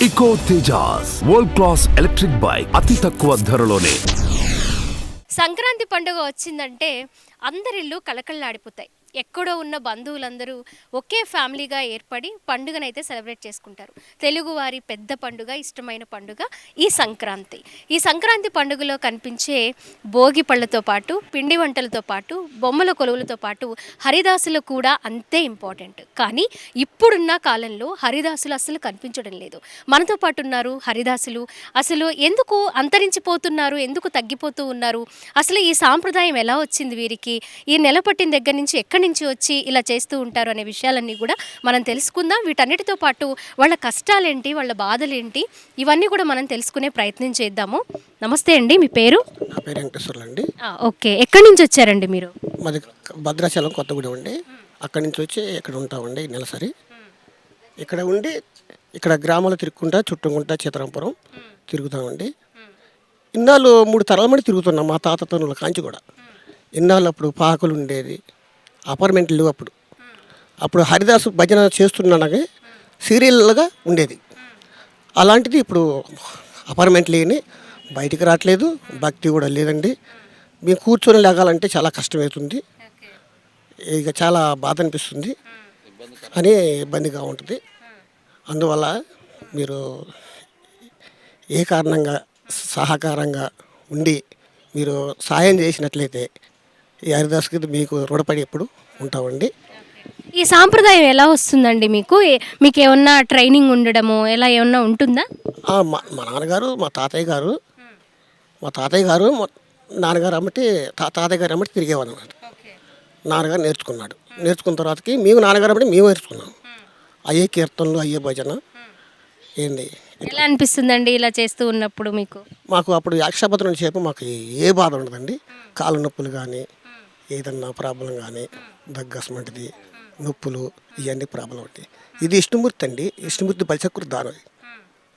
Eco Tejas world class electric bike అతి తక్కువ ధరలోనే. సంక్రాంతి పండుగ వచ్చిందంటే అందరిళ్ళు కళకళలాడిపోతాయి. ఎక్కడో ఉన్న బంధువులందరూ ఒకే ఫ్యామిలీగా ఏర్పడి పండుగనైతే సెలబ్రేట్ చేసుకుంటారు. తెలుగువారి పెద్ద పండుగ, ఇష్టమైన పండుగ ఈ సంక్రాంతి. ఈ సంక్రాంతి పండుగలో కనిపించే భోగి పళ్ళతో పాటు, పిండి వంటలతో పాటు, బొమ్మల కొలువులతో పాటు హరిదాసులు కూడా అంతే ఇంపార్టెంట్. కానీ ఇప్పుడున్న కాలంలో హరిదాసులు అసలు కనిపించడం లేదు. మనతో పాటు ఉన్నారు హరిదాసులు. అసలు ఎందుకు అంతరించిపోతున్నారు, ఎందుకు తగ్గిపోతూ ఉన్నారు, అసలు ఈ సాంప్రదాయం ఎలా వచ్చింది వీరికి, ఈ నెల పట్టిన దగ్గర నుంచి ఎక్కడి నుంచి వచ్చి ఇలా చేస్తూ ఉంటారు అనే విషయాలన్నీ కూడా మనం తెలుసుకుందాం. వీటన్నిటితో పాటు వాళ్ళ కష్టాలేంటి, వాళ్ళ బాధలేంటి, ఇవన్నీ కూడా మనం తెలుసుకునే ప్రయత్నం చేద్దాము. నమస్తే అండి, మీ పేరు? నా పేరు వెంకటేశ్వర్లు అండి. ఓకే, ఎక్కడి నుంచి వచ్చారండి మీరు? మాది భద్రాచలం కొత్తగూడెం అండి. అక్కడి నుంచి వచ్చి ఇక్కడ ఉంటామండి నెలసరి. ఇక్కడ ఉండి ఇక్కడ గ్రామాలు తిరుగుకుంటా, చుట్టుకుంటా చిత్రంపురం తిరుగుతామండి. ఇన్నాళ్ళు 3 తరాల మడి తిరుగుతున్నాం, మా తాత తనుల కాంచి కూడా. ఇన్నాళ్ళు అప్పుడు పాకులు ఉండేది, అపార్ట్మెంట్లు లేవు. అప్పుడు హరిదాసు భజన చేస్తున్నానగా సీరియల్గా ఉండేది. అలాంటిది ఇప్పుడు అపార్ట్మెంట్ లేని, బయటికి రావట్లేదు, భక్తి కూడా లేదండి. మేము కూర్చొని లేగాలంటే చాలా కష్టమవుతుంది, ఇక చాలా బాధ అనిపిస్తుంది అని ఇబ్బందిగా ఉంటుంది. అందువల్ల మీరు ఏ కారణంగా సహకారంగా ఉండి మీరు సాయం చేసినట్లయితే ఈ హరిదాస్కి మీకు రుణపడి ఎప్పుడు ఉంటామండి. ఈ సాంప్రదాయం ఎలా వస్తుందండి మీకు? మీకు ఏమన్నా ట్రైనింగ్ ఉండడము ఎలా ఏమన్నా ఉంటుందా? మా నాన్నగారు, మా తాతయ్య గారు, మా నాన్నగారు అమ్మటి తాతయ్య గారు అమ్మటి తిరిగేవాడు అన్నమాట. నాన్నగారు నేర్చుకున్న తర్వాతకి మేము నాన్నగారు అమ్మటి మేము నేర్చుకున్నాం. అయ్యే కీర్తనలు, అయ్యే భజన ఏంది. ఎలా అనిపిస్తుందండి ఇలా చేస్తూ ఉన్నప్పుడు మీకు? మాకు అప్పుడు యాక్షాపత్రం సేపు మాకు ఏ బాధ ఉండదండి. కాళ్ళు నొప్పులు కానీ, ఏదన్నా ప్రాబ్లం కానీ, దగ్గసమంటిది నొప్పులు, ఇవన్నీ ప్రాబ్లం ఉంటాయి. ఇది విష్ణుమూర్తి అండి, విష్ణుమూర్తి బలిచక్రుడు దానం,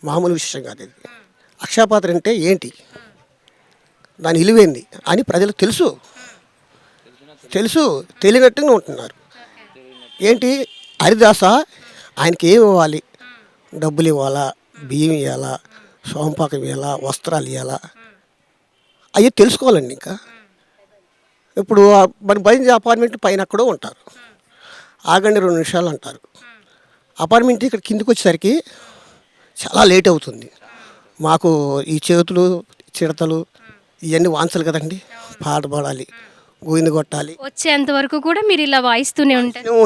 మామూలు విశేషం కాదు ఇది. అక్షయపాత్ర అంటే ఏంటి, దాని విలువేంది అని ప్రజలకు తెలియనట్టుగా ఉంటున్నారు. ఏంటి హరిదాస, ఆయనకి ఏమి ఇవ్వాలి, డబ్బులు ఇవ్వాలా, బియ్యం ఇవ్వాలా, సోంపాకం ఇవ్వాలా, వస్త్రాలు ఇవ్వాలా, అవి తెలుసుకోవాలండి. ఇంకా ఇప్పుడు మన బయట అపార్ట్మెంట్ పైన అక్కడో ఉంటారు, ఆగండి 2 నిమిషాలు అంటారు. అపార్ట్మెంట్ ఇక్కడ కిందకి వచ్చేసరికి చాలా లేట్ అవుతుంది. మాకు ఈ చేతులు చిడతలు ఇవన్నీ వాంచలు కదండి, పాట పాడాలి, గోవింద కొట్టాలి, వచ్చేంత వరకు కూడా మీరు ఇలా వాయిస్తూనే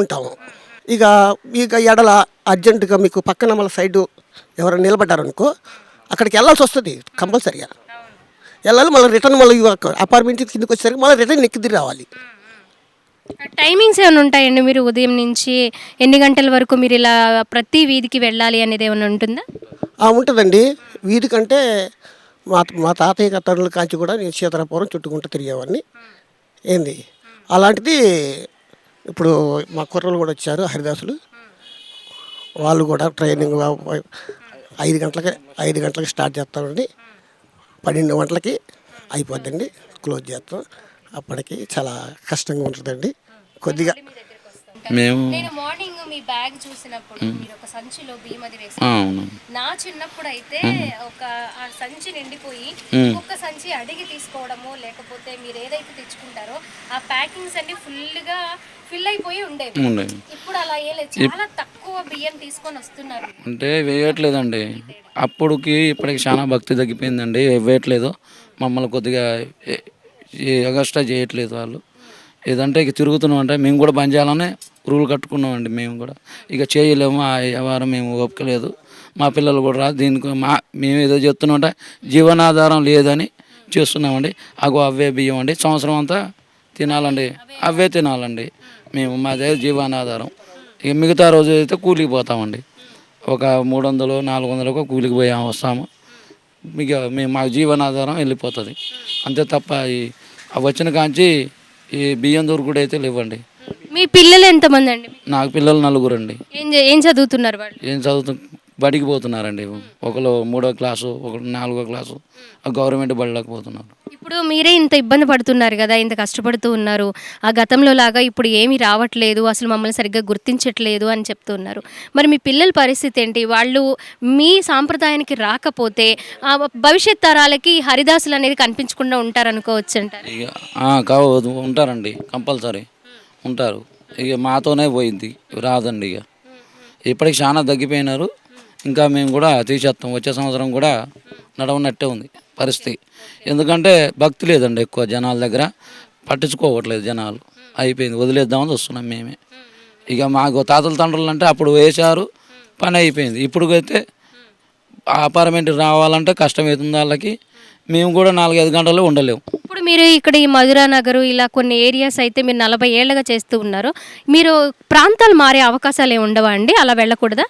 ఉంటాము. ఇక ఎడల అర్జెంటుగా మీకు పక్కన మళ్ళీ సైడు ఎవరైనా నిలబడ్డారనుకో, అక్కడికి వెళ్ళాల్సి వస్తుంది కంపల్సరీగా. వెళ్ళాలి, మళ్ళీ రిటర్న్ మళ్ళీ అపార్ట్మెంట్ కిందకి వచ్చేసరికి మళ్ళీ రిటర్న్ ఎక్కిద్ది రావాలి. టైమింగ్స్ ఏమైనా ఉంటాయండి? మీరు ఉదయం నుంచి ఎన్ని గంటల వరకు మీరు ఇలా ప్రతి వీధికి వెళ్ళాలి అనేది ఏమైనా ఉంటుందా? ఉంటుందండి. వీధి కంటే మా తాతయ్య తరుల కాంచి కూడా నేను సీతారాపురం చుట్టుకుంటూ తిరిగేవాడిని ఏంది. అలాంటిది ఇప్పుడు మా కుర్రలు కూడా వచ్చారు హరిదాసులు, వాళ్ళు కూడా ట్రైనింగ్ 5 గంటలకి స్టార్ట్ చేస్తామండి, 12 గంటలకి అయిపోద్దండి, క్లోజ్ చేస్తాం. అప్పటికి చాలా కష్టంగా ఉంటుందండి కొద్దిగా. నేను మార్నింగ్ మీ బ్యాగ్ చూసినప్పుడు మీరు ఒక సంచిలో బియ్యం అది వేసారు. నా చిన్నప్పుడు అయితే ఒక ఆ సంచి నిండిపోయి ఒక్క సంచి అడిగి తీసుకోవడము, లేకపోతే మీరు ఏదైతే తెచ్చుకుంటారో ఆ ప్యాకింగ్స్ అన్ని ఫిల్ అయిపోయి ఉండేవి. ఇప్పుడు అలా చాలా తక్కువ బియ్యం తీసుకొని వస్తున్నారు. అంటే వేయట్లేదండి, అప్పుడుకి ఇప్పటికి చాలా భక్తి తగ్గిపోయిందండి, వేయట్లేదు. మమ్మల్ని కొద్దిగా ఎగస్ట్రా చేయట్లేదు వాళ్ళు. ఏదంటే ఇక తిరుగుతున్నాం అంటే మేము కూడా బంద్ చేయాలని రూల్ కట్టుకున్నామండి. మేము కూడా ఇక చేయలేము, ఆ వ్యవహారం మేము ఒప్పుకోలేదు. మా పిల్లలు కూడా రా దీనికి మేము ఏదో చెప్తున్నామంటే జీవనాధారం లేదని చేస్తున్నామండి. అవే బియ్యం అండి, సంవత్సరం అంతా తినాలండి, అవే తినాలండి మేము, మాదే జీవనాధారం. ఇక మిగతా రోజు అయితే కూలికి పోతామండి, ఒక 300 400 కూలికి పోయి వస్తాము. మేము మా జీవనాధారం వెళ్ళిపోతుంది అంతే తప్ప వచ్చిన కాంచి ఈ బియ్యం దొరుకుడు అయితే లేవండి. మీ పిల్లలు ఎంతమంది అండి? నాకు పిల్లలు 4 అండి. ఏం చదువుతున్నారు వాళ్ళు? బడికి పోతున్నారండి. ఒకరు 3వ క్లాసు, ఒకరు 4వ క్లాసు, ఆ గవర్నమెంట్ బడిలోకి పోతున్నారు. ఇప్పుడు మీరే ఇంత ఇబ్బంది పడుతున్నారు కదా, ఇంత కష్టపడుతూ ఉన్నారు. ఆ గతంలో లాగా ఇప్పుడు ఏమీ రావట్లేదు, అసలు మమ్మల్ని సరిగ్గా గుర్తించట్లేదు అని చెప్తున్నారు. మరి మీ పిల్లల పరిస్థితి ఏంటి? వాళ్ళు మీ సాంప్రదాయానికి రాకపోతే భవిష్యత్ తరాలకి హరిదాసులు అనేది కనిపించకుండా ఉంటారనుకోవచ్చు అంటారు. ఇక కావద్దు ఉంటారండి, కంపల్సరీ ఉంటారు. ఇక మాతోనే పోయింది, రాదండి. ఇక ఇప్పటికి చాలా తగ్గిపోయినారు. ఇంకా మేము కూడా తీసేస్తాం. వచ్చే సంవత్సరం కూడా నడవనట్టే ఉంది పరిస్థితి. ఎందుకంటే భక్తి లేదండి, ఎక్కువ జనాల దగ్గర పట్టించుకోవట్లేదు జనాలు. అయిపోయింది, వదిలేద్దామని వస్తున్నాం మేమే. ఇక మాకు తాతల తండ్రులు అంటే అప్పుడు వేశారు, పని అయిపోయింది. ఇప్పుడు అయితే అపార్ట్మెంట్ రావాలంటే కష్టమవుతుంది వాళ్ళకి. మేము కూడా 4-5 గంటల్లో ఉండలేము. ఇప్పుడు మీరు ఇక్కడ ఈ మధురా నగరు ఇలా కొన్ని ఏరియాస్ అయితే మీరు 40 ఏళ్ళగా చేస్తూ ఉన్నారు. మీరు ప్రాంతాలు మారే అవకాశాలు ఏమి ఉండవా అండి? అలా వెళ్ళకూడదా?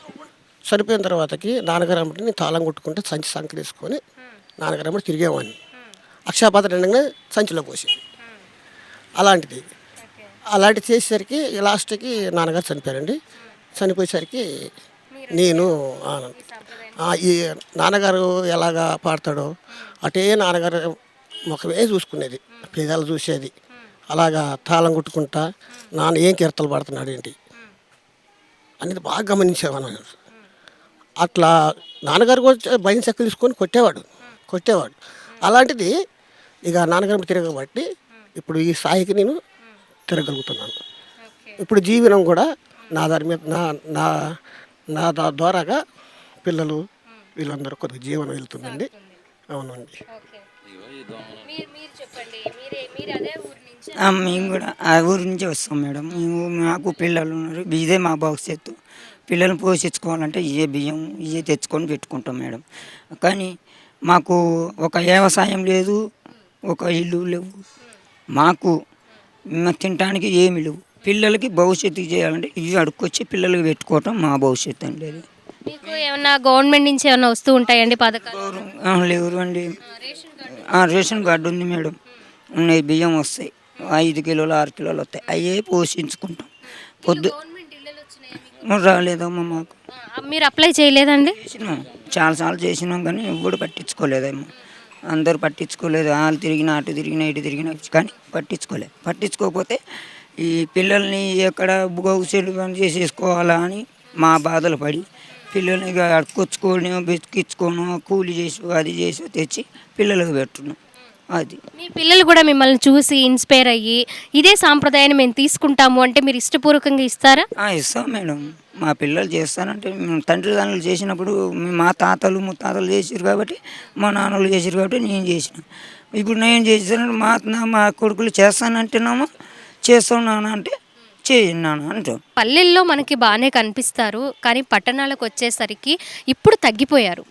చనిపోయిన తర్వాతకి నాన్నగారు అమ్మటిని తాళం కొట్టుకుంటే సంచి తీసుకొని నాన్నగారు అమ్మటి తిరిగేవాడిని. అక్షయపాత్ర నిండగానే సంచిలో పోసి అలాంటివి చేసేసరికి లాస్ట్కి నాన్నగారు చనిపోయారండి. చనిపోయేసరికి నేను ఈ నాన్నగారు ఎలాగా పాడతాడో అటే నాన్నగారు ముఖమే చూసుకునేది, పేదాలు చూసేది. అలాగా తాళం కొట్టుకుంటా నాన్న ఏం కీర్తలు పాడుతున్నాడు ఏంటి అనేది బాగా గమనించేవాను. అట్లా నాన్నగారు కూడా భయం చెక్కలు తీసుకొని కొట్టేవాడు. అలాంటిది ఇక నాన్నగారు తిరగబట్టి ఇప్పుడు ఈ స్థాయికి నేను తిరగలుగుతున్నాను. ఇప్పుడు జీవనం కూడా నా దాని మీద నా ద్వారాగా పిల్లలు వీళ్ళందరూ కొద్దిగా జీవనం వెళ్తుందండి. అవునండి. మేము కూడా ఆ ఊరు నుంచి వస్తాం మేడం. మాకు పిల్లలు ఉన్నారు, ఇదే మా భవిష్యత్తు. పిల్లల్ని పోషించుకోవాలంటే ఇవే బియ్యం ఇవే తెచ్చుకొని పెట్టుకుంటాం మేడం. కానీ మాకు ఒక వ్యవసాయం లేదు, ఒక ఇల్లు లేవు, మాకు తినడానికి ఏమి లేవు. పిల్లలకి భవిష్యత్తు చేయాలంటే ఇవి అడుక్కొచ్చి పిల్లలకి పెట్టుకోవటం మా భవిష్యత్తు అండి. అది మీకు ఏమన్నా గవర్నమెంట్ నుంచి ఏమన్నా వస్తూ ఉంటాయండి పథకాలు? లేవు అండి. రేషన్ కార్డు ఉంది మేడం, ఉన్నాయి, బియ్యం వస్తాయి, 5 కిలోలు 6 కిలోలు వస్తాయి, అవే పోషించుకుంటాం. పొద్దు రాలేదమ్మా మాకు. మీరు అప్లై చేయలేదండి? చేసినాం, చాలాసార్లు చేసినాం కానీ ఎవ్వడు పట్టించుకోలేదేమో. అందరూ పట్టించుకోలేదు. వాళ్ళు తిరిగినా అటు తిరిగినా ఇటు తిరిగినా కానీ పట్టించుకోకపోతే ఈ పిల్లల్ని ఎక్కడ గౌసెలు చేసేసుకోవాలా అని మా బాధలు పడి పిల్లల్ని అడుకొచ్చుకొని బెతికించుకోను కూలి చేసి అది చేసి తెచ్చి పిల్లలకు పెట్టున్నాం. అది మీ పిల్లలు కూడా మిమ్మల్ని చూసి ఇన్స్పైర్ అయ్యి ఇదే సాంప్రదాయాన్ని మేము తీసుకుంటాము అంటే మీరు ఇష్టపూర్వకంగా ఇస్తారా? ఇస్తాం మేడం. మా పిల్లలు చేస్తానంటే తండ్రిదండ్రులు చేసినప్పుడు మా తాతలు ముత్తాతలు చేసారు కాబట్టి, మా నాన్నలు చేసారు కాబట్టి నేను చేసిన. ఇప్పుడు నేను చేసాను, మా కొడుకులు చేస్తానంటున్నాము, చేస్తున్నాను అంటే చేయన్నాను అంటాం. పల్లెల్లో మనకి బాగానే కనిపిస్తారు, కానీ పట్టణాలకు వచ్చేసరికి ఇప్పుడు తగ్గిపోయారు.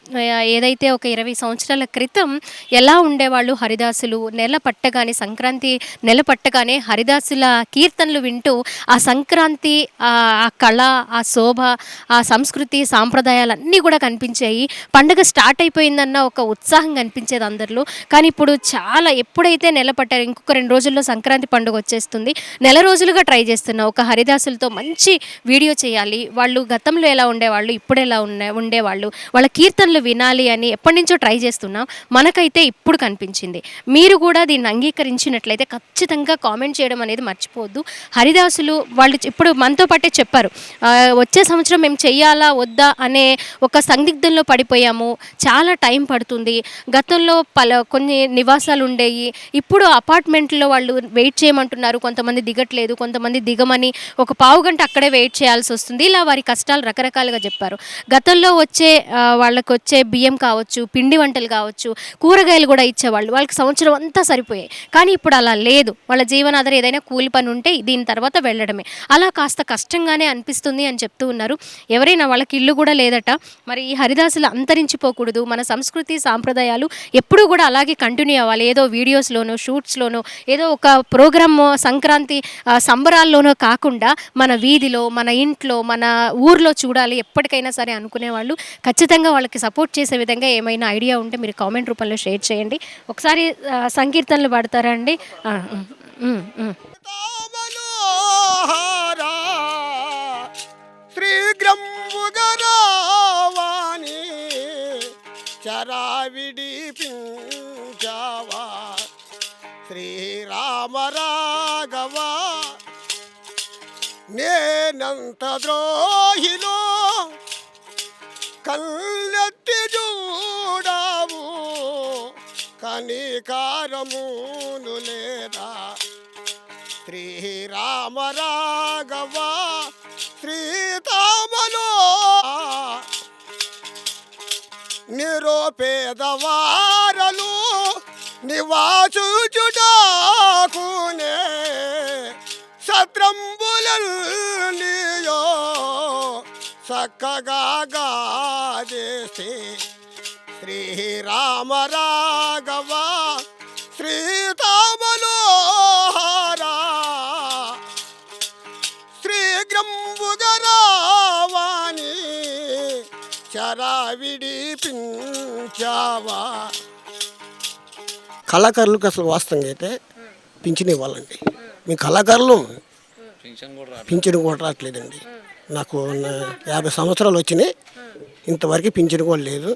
ఏదైతే ఒక 20 సంవత్సరాల క్రితం ఎలా ఉండేవాళ్ళు హరిదాసులు, నెల పట్టగానే సంక్రాంతి నెల పట్టగానే హరిదాసుల కీర్తనలు వింటూ ఆ సంక్రాంతి ఆ కళ, ఆ శోభ, ఆ సంస్కృతి సాంప్రదాయాలన్నీ కూడా కనిపించాయి. పండుగ స్టార్ట్ అయిపోయిందన్న ఒక ఉత్సాహం కనిపించేది అందరిలో. కానీ ఇప్పుడు చాలా ఎప్పుడైతే నెల పట్టారు, ఇంకొక 2 రోజుల్లో సంక్రాంతి పండుగ వచ్చేస్తుంది, నెల రోజులుగా ట్రై చేస్తున్నా ఒక హరిదాసులతో మంచి వీడియో చేయాలి, వాళ్ళు గతంలో ఎలా ఉండేవాళ్ళు, ఇప్పుడు ఎలా ఉండేవాళ్ళు, వాళ్ళ కీర్తనలు వినాలి అని ఎప్పటి నుంచో ట్రై చేస్తున్నాం. మనకైతే ఇప్పుడు కనిపించింది. మీరు కూడా దీన్ని అంగీకరించినట్లయితే ఖచ్చితంగా కామెంట్ చేయడం అనేది మర్చిపోవద్దు. హరిదాసులు వాళ్ళు ఇప్పుడు మనతో పాటే చెప్పారు, వచ్చే సంవత్సరం మేము చెయ్యాలా వద్దా అనే ఒక సందిగ్ధంలో పడిపోయాము, చాలా టైం పడుతుంది. గతంలో కొన్ని నివాసాలు ఉండేవి, ఇప్పుడు అపార్ట్మెంట్లో వాళ్ళు వెయిట్ చేయమంటున్నారు, కొంతమంది దిగట్లేదు, కొంతమంది దిగమని ఒక పావు గంట అక్కడే వెయిట్ చేయాల్సి వస్తుంది. ఇలా వారి కష్టాలు రకరకాలుగా చెప్పారు. గతంలో వాళ్ళకు వచ్చే బియ్యం కావచ్చు, పిండి వంటలు కావచ్చు, కూరగాయలు కూడా ఇచ్చేవాళ్ళు, వాళ్ళకి సంవత్సరం అంతా సరిపోయాయి. కానీ ఇప్పుడు అలా లేదు. వాళ్ళ జీవనాధారం ఏదైనా కూలి పని ఉంటే దీని తర్వాత వెళ్ళడమే. అలా కాస్త కష్టంగానే అనిపిస్తుంది అని చెప్తూ ఉన్నారు. ఎవరైనా వాళ్ళకి ఇల్లు కూడా లేదట. మరి ఈ హరిదాసులు అంతరించిపోకూడదు, మన సంస్కృతి సాంప్రదాయాలు ఎప్పుడూ కూడా అలాగే కంటిన్యూ అవ్వాలి. ఏదో వీడియోస్లోనో షూట్స్లోనో ఏదో ఒక ప్రోగ్రామ్ సంక్రాంతి సంబరాల్లోనో కాకుండా మన వీధిలో, మన ఇంట్లో, మన ఊర్లో చూడాలి ఎప్పటికైనా సరే అనుకునేవాళ్ళు ఖచ్చితంగా వాళ్ళకి సపోర్ట్ చేసే విధంగా ఏమైనా ఐడియా ఉంటే మీరు కామెంట్ రూపంలో షేర్ చేయండి. ఒకసారి సంకీర్తనలు పాడతారా అండి? శ్రీగ్రమ్ముగరావా చరావిడి పించావా శ్రీరామ రాఘవ నేనంత ద్రోహిలో కళ్ళెత్తి చూడావు కనికారమును లేదా శ్రీరామ రాఘవ శ్రీతామలో నిరుపేదవారలు నివాసుచుడాకునే సత్రంబులనియో చక్కగా గాజేసి శ్రీరామ రాఘవ శ్రీతామలోహారా శ్రీగ్రంబుగరావాణి చరావిడి పించావా. కళాకారులకు అసలు వాస్తవంగా అయితే పింఛన్ ఇవ్వాలండి. మీ కళాకారులు పింఛన్ కూడా రావట్లేదండి. నాకు 50 సంవత్సరాలు వచ్చినాయి, ఇంతవరకు పింఛన్ కూడా లేదు.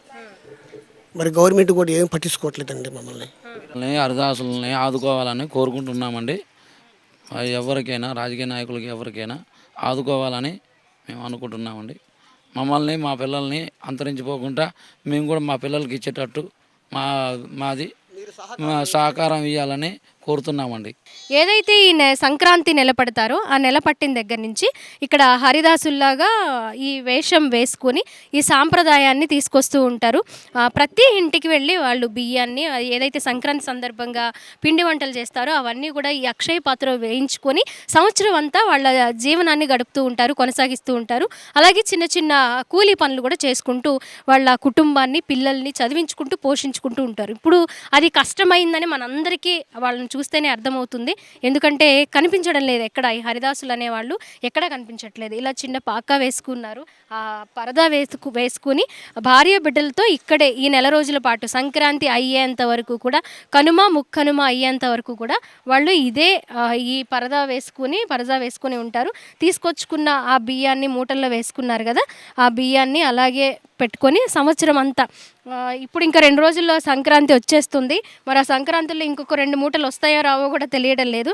మరి గవర్నమెంట్ కూడా ఏం పట్టించుకోవట్లేదండి మమ్మల్ని. హరిదాసులని ఆదుకోవాలని కోరుకుంటున్నామండి. ఎవరికైనా రాజకీయ నాయకులకి ఎవరికైనా ఆదుకోవాలని మేము అనుకుంటున్నామండి. మమ్మల్ని మా పిల్లల్ని అంతరించిపోకుండా మేము కూడా మా పిల్లలకి ఇచ్చేటట్టు మాది సహకారం ఇవ్వాలని కోరుతున్నామండి. ఏదైతే ఈ సంక్రాంతి నిలబడతారో ఆ నిలబట్టిన దగ్గర నుంచి ఇక్కడ హరిదాసుల్లాగా ఈ వేషం వేసుకొని ఈ సాంప్రదాయాన్ని తీసుకొస్తూ ఉంటారు. ప్రతి ఇంటికి వెళ్ళి వాళ్ళు బియ్యాన్ని ఏదైతే సంక్రాంతి సందర్భంగా పిండి వంటలు చేస్తారో అవన్నీ కూడా ఈ అక్షయ పాత్ర వేయించుకొని సంవత్సరం అంతా వాళ్ళ జీవనాన్ని గడుపుతూ ఉంటారు, కొనసాగిస్తూ ఉంటారు. అలాగే చిన్న చిన్న కూలీ పనులు కూడా చేసుకుంటూ వాళ్ళ కుటుంబాన్ని పిల్లల్ని చదివించుకుంటూ పోషించుకుంటూ ఉంటారు. ఇప్పుడు అది కష్టమైందని మనందరికీ వాళ్ళని చూస్తేనే అర్థమవుతుంది. ఎందుకంటే కనిపించడం లేదు ఎక్కడ, ఈ హరిదాసులు అనేవాళ్ళు ఎక్కడ కనిపించట్లేదు. ఇలా చిన్న పాక వేసుకున్నారు, ఆ పరదా వేసుకుని భార్య బిడ్డలతో ఇక్కడే ఈ నెల రోజుల పాటు సంక్రాంతి అయ్యేంత వరకు కూడా, కనుమ ముక్కనుమ అయ్యేంత వరకు కూడా వాళ్ళు ఇదే ఈ పరదా వేసుకుని ఉంటారు. తీసుకొచ్చుకున్న ఆ బియ్యాన్ని మూటల్లో వేసుకున్నారు కదా, ఆ బియ్యాన్ని అలాగే పెట్టుకొని సంవత్సరం అంతా ఇప్పుడు ఇంకా 2 రోజుల్లో సంక్రాంతి వచ్చేస్తుంది. మరి ఆ సంక్రాంతిలో ఇంకొక 2 మూటలు వస్తాయో రావో కూడా తెలియడం లేదు.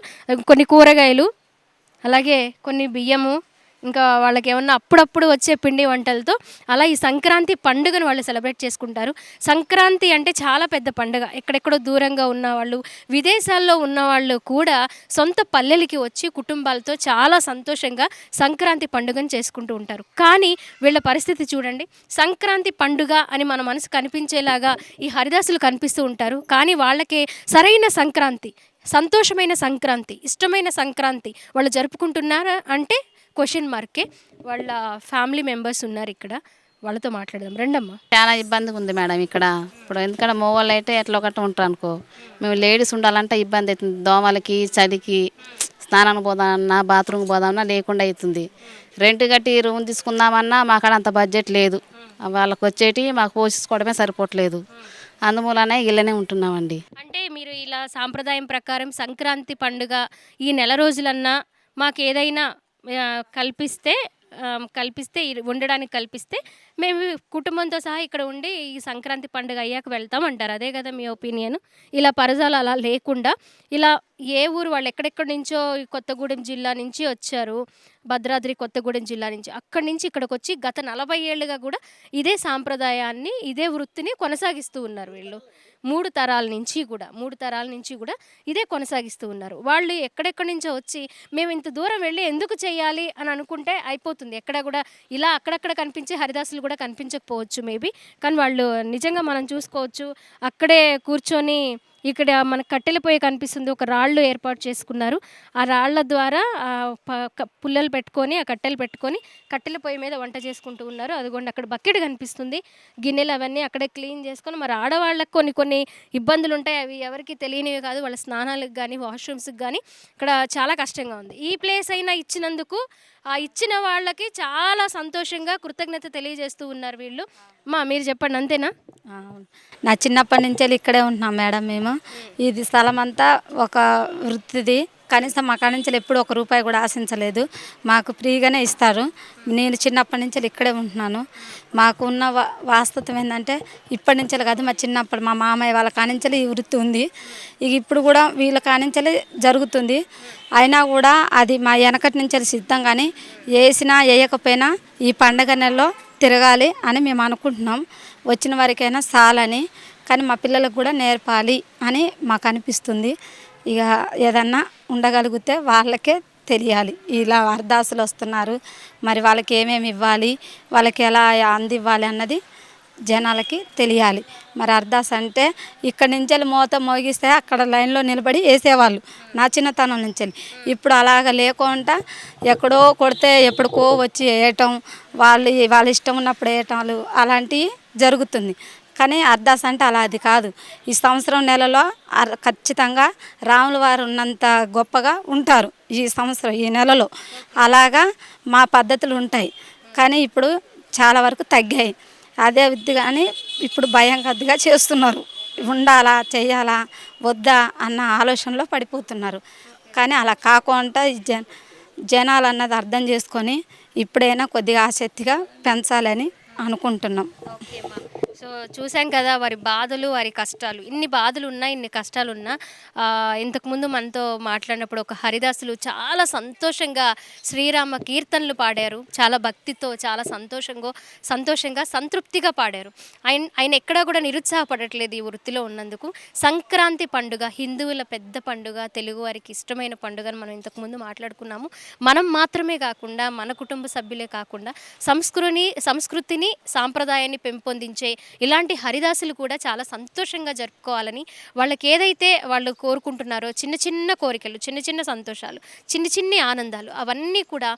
కొన్ని కూరగాయలు, అలాగే కొన్ని బియ్యము, ఇంకా వాళ్ళకి ఏమన్నా అప్పుడప్పుడు వచ్చే పిండి వంటలతో అలా ఈ సంక్రాంతి పండుగను వాళ్ళు సెలబ్రేట్ చేసుకుంటారు. సంక్రాంతి అంటే చాలా పెద్ద పండుగ. ఎక్కడెక్కడో దూరంగా ఉన్నవాళ్ళు, విదేశాల్లో ఉన్నవాళ్ళు కూడా సొంత పల్లెలకి వచ్చి కుటుంబాలతో చాలా సంతోషంగా సంక్రాంతి పండుగను చేసుకుంటూ ఉంటారు. కానీ వీళ్ళ పరిస్థితి చూడండి, సంక్రాంతి పండుగ అని మన మనసు కనిపించేలాగా ఈ హరిదాసులు కనిపిస్తూ ఉంటారు. కానీ వాళ్ళకే సరైన సంక్రాంతి, సంతోషమైన సంక్రాంతి, ఇష్టమైన సంక్రాంతి వాళ్ళు జరుపుకుంటున్నారా అంటే క్వశ్చన్ మార్కే. వాళ్ళ ఫ్యామిలీ మెంబర్స్ ఉన్నారు ఇక్కడ, వాళ్ళతో మాట్లాడదాం రండమ్మా. చాలా ఇబ్బందిగా ఉంది మేడం ఇక్కడ. ఇప్పుడు ఎందుకంటే మగవాళ్ళు అయితే ఎట్లా ఒకటి ఉంటారు అనుకో, మేము లేడీస్ ఉండాలంటే ఇబ్బంది అవుతుంది. దోమలకి, చలికి, స్నానానికి పోదామన్నా, బాత్రూమ్కి పోదామన్నా లేకుండా అవుతుంది. రెంట్ కట్టి రూమ్ తీసుకుందామన్నా మాకాడ అంత బడ్జెట్ లేదు. వాళ్ళకి వచ్చేటి మాకు పోషించుకోవడమే సరిపోవట్లేదు. అందుమూలనే ఇళ్ళనే ఉంటున్నామండి. అంటే మీరు ఇలా సాంప్రదాయం ప్రకారం సంక్రాంతి పండుగ ఈ నెల రోజులన్నా మాకు ఏదైనా కల్పిస్తే ఉండడానికి కల్పిస్తే మేము కుటుంబంతో సహా ఇక్కడ ఉండి ఈ సంక్రాంతి పండుగ అయ్యాక వెళ్తాం అంటారు. అదే కదా మీ ఒపీనియన్? ఇలా పరదాలు అలా లేకుండా ఇలా ఏ ఊరు వాళ్ళు ఎక్కడెక్కడి నుంచో కొత్తగూడెం జిల్లా నుంచి వచ్చారు, భద్రాద్రి కొత్తగూడెం జిల్లా నుంచి, అక్కడి నుంచి ఇక్కడికి వచ్చి గత 40 ఏళ్ళుగా కూడా ఇదే సాంప్రదాయాన్ని, ఇదే వృత్తిని కొనసాగిస్తూ ఉన్నారు వీళ్ళు. 3 తరాల నుంచి కూడా ఇదే కొనసాగిస్తూ ఉన్నారు. వాళ్ళు ఎక్కడెక్కడి నుంచో వచ్చి మేము ఇంత దూరం వెళ్ళి ఎందుకు చేయాలి అని అనుకుంటే అయిపోతుంది. ఎక్కడ కూడా ఇలా అక్కడక్కడ కనిపించే హరిదాసులు కూడా కనిపించకపోవచ్చు మేబీ, కానీ వాళ్ళు నిజంగా మనం చూసుకోవచ్చు. అక్కడే కూర్చొని ఇక్కడ మనకు కట్టెల పొయ్యి కనిపిస్తుంది, ఒక రాళ్ళు ఏర్పాటు చేసుకున్నారు. ఆ రాళ్ల ద్వారా పుల్లలు పెట్టుకొని, ఆ కట్టెలు పెట్టుకొని కట్టెల పొయ్యి మీద వంట చేసుకుంటూ ఉన్నారు. అదిగోండి అక్కడ బకెట్ కనిపిస్తుంది, గిన్నెలు అవన్నీ అక్కడే క్లీన్ చేసుకొని. మరి ఆడవాళ్ళకి కొన్ని ఇబ్బందులు ఉంటాయి, అవి ఎవరికి తెలియనివి కాదు. వాళ్ళ స్నానాలకు కానీ వాష్రూమ్స్కి కానీ ఇక్కడ చాలా కష్టంగా ఉంది. ఈ ప్లేస్ అయినా ఇచ్చినందుకు ఆ ఇచ్చిన వాళ్ళకి చాలా సంతోషంగా కృతజ్ఞత తెలియజేస్తూ ఉన్నారు వీళ్ళు. మీరు చెప్పండి, అంతేనా? నా చిన్నప్పటి నుంచి ఇక్కడే ఉంటున్నాం మేడం. మేము ఇది స్థలం అంతా ఒక వృత్తిది, కనీసం మా కాడ నుంచి ఎప్పుడు ₹1 కూడా ఆశించలేదు. మాకు ఫ్రీగానే ఇస్తారు. నేను చిన్నప్పటి నుంచి ఇక్కడే ఉంటున్నాను. మాకు ఉన్న వాస్తవం ఏంటంటే ఇప్పటి నుంచి కాదు, మా చిన్నప్పుడు మా మామయ్య వాళ్ళ కానించలే ఈ వృత్తి ఉంది. ఇక ఇప్పుడు కూడా వీళ్ళ కానించలే జరుగుతుంది. అయినా కూడా అది మా వెనకటి నుంచి సిద్ధం, కానీ వేసినా వేయకపోయినా ఈ పండగ నెలలో తిరగాలి అని మేము అనుకుంటున్నాం. వచ్చిన వారికైనా చాలని, కానీ మా పిల్లలకు కూడా నేర్పాలి అని మాకు అనిపిస్తుంది. ఇక ఏదన్నా ఉండగలిగితే వాళ్ళకే తెలియాలి. ఇలా వరదాసులు వస్తున్నారు, మరి వాళ్ళకి ఏమేమి ఇవ్వాలి, వాళ్ళకి ఎలా అందివ్వాలి అన్నది జనాలకి తెలియాలి. మరి అర్దాస్ అంటే ఇక్కడి నుంచి మోత మోగిస్తే అక్కడ లైన్లో నిలబడి వేసేవాళ్ళు నా చిన్నతనం నుంచి. ఇప్పుడు అలాగ లేకుండా ఎక్కడో కొడితే ఎప్పటికో వచ్చి వేయటం, వాళ్ళ ఇష్టం ఉన్నప్పుడు వేయటాలు అలాంటివి జరుగుతుంది. కానీ అర్దాస్ అంటే అలా అది కాదు. ఈ సంవత్సరం నెలలో ఖచ్చితంగా రాముల వారు ఉన్నంత గొప్పగా ఉంటారు ఈ సంవత్సరం ఈ నెలలో. అలాగా మా పద్ధతులు ఉంటాయి, కానీ ఇప్పుడు చాలా వరకు తగ్గాయి. అదే విధి కానీ ఇప్పుడు భయం కొద్దిగా చేస్తున్నారు. ఉండాలా చేయాలా వద్దా అన్న ఆలోచనలో పడిపోతున్నారు. కానీ అలా కాకుండా జనాలు అన్నది అర్థం చేసుకొని ఇప్పుడైనా కొద్దిగా ఆసక్తిగా పెంచాలని అనుకుంటున్నాం. సో చూసాం కదా వారి బాధలు, వారి కష్టాలు. ఇన్ని బాధలు ఉన్నా, ఇన్ని కష్టాలు ఉన్నా ఇంతకుముందు మనతో మాట్లాడినప్పుడు ఒక హరిదాసులు చాలా సంతోషంగా శ్రీరామ కీర్తనలు పాడారు. చాలా భక్తితో, చాలా సంతోషంగా సంతృప్తిగా పాడారు. ఆయన ఎక్కడా కూడా నిరుత్సాహపడట్లేదు ఈ వృత్తిలో ఉన్నందుకు. సంక్రాంతి పండుగ హిందువుల పెద్ద పండుగ, తెలుగు వారికి ఇష్టమైన పండుగను మనం ఇంతకుముందు మాట్లాడుకున్నాము. మనం మాత్రమే కాకుండా మన కుటుంబ సభ్యులే కాకుండా సంస్కృతిని సాంప్రదాయాన్ని పెంపొందించే ఇలాంటి హరిదాసులు కూడా చాలా సంతోషంగా జరుపుకోవాలని, వాళ్ళకి ఏదైతే వాళ్ళు కోరుకుంటున్నారో చిన్న చిన్న కోరికలు, చిన్న చిన్న సంతోషాలు, చిన్ని ఆనందాలు, అవన్నీ కూడా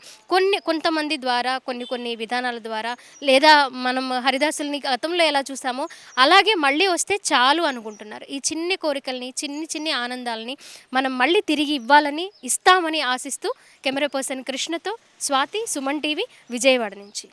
కొంతమంది ద్వారా కొన్ని విధానాల ద్వారా, లేదా మనం హరిదాసుల్ని గతంలో ఎలా చూసామో అలాగే మళ్ళీ వస్తే చాలు అనుకుంటున్నారు. ఈ చిన్ని కోరికల్ని, చిన్ని ఆనందాలని మనం మళ్ళీ తిరిగి ఇవ్వాలని, ఇస్తామని ఆశిస్తూ కెమెరా పర్సన్ కృష్ణతో స్వాతి, సుమన్ టీవీ, విజయవాడ నుంచి.